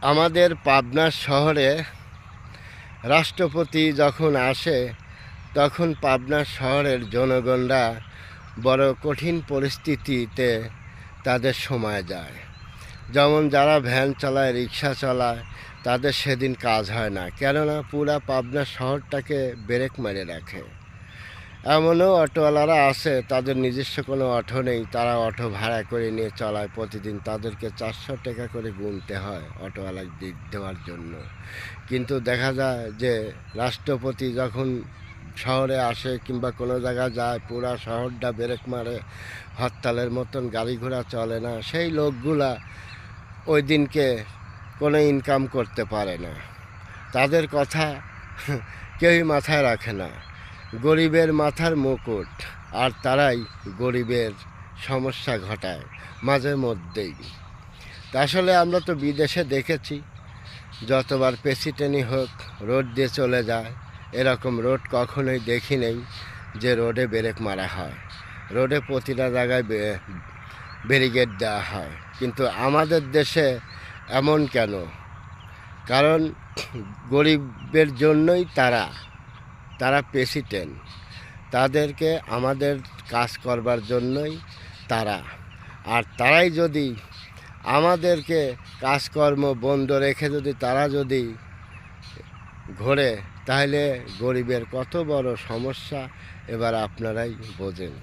আমাদের পাবনা শহরে রাষ্ট্রপতি যখন আসে তখন পাবনা শহরের জনগণরা বড় কঠিন পরিস্থিতিতে তাদের সময় যায়। যেমন যারা ভ্যান চালায়, রিক্সা চালায়, তাদের সেদিন কাজ হয় না, কেননা পুরা পাবনা শহরটাকে ব্রেক মেরে রাখে। এমনও অটোওয়ালারা আছে, তাদের নিজস্ব কোনো অটো নেই, তারা অটো ভাড়া করে নিয়ে চালায়। প্রতিদিন তাদেরকে 400 টাকা করে গুনতে হয় অটোওয়ালাকে দিক দেওয়ার জন্য। কিন্তু দেখা যায় যে রাষ্ট্রপতি যখন শহরে আসে কিংবা কোনো জায়গায় যায়, পুরা শহরটা ব্রেক মারে, হরতালের মতন গাড়ি ঘোড়া চলে না। সেই লোকগুলা ওই দিনকে কোনো ইনকাম করতে পারে না, তাদের কথা কেউই মাথায় রাখে না। গরিবের মাথার মুকুট, আর তারাই গরিবের সমস্যা ঘটায় মাঝে মধ্যেই। তা আসলে আমরা তো বিদেশে দেখেছি, যতবার প্রেসিডেন্টই হোক রোড দিয়ে চলে যায়। এরকম রোড কখনোই দেখি নেই যে রোডে ব্রেক মারা হয়। রোডে প্রতিটা জায়গায় ব্যারিকেড দেওয়া হয়। কিন্তু আমাদের দেশে এমন কেন? কারণ গরিবের জন্যই তারা প্রেসিডেন্ট। তাদেরকে আমাদের কাজ করবার জন্যই তারা। আর তারাই যদি আমাদেরকে কাজকর্ম বন্ধ রেখে যদি তারা যদি ঘোরে, তাহলে গরিবের কত বড় সমস্যা এবার আপনারাই বোঝেন।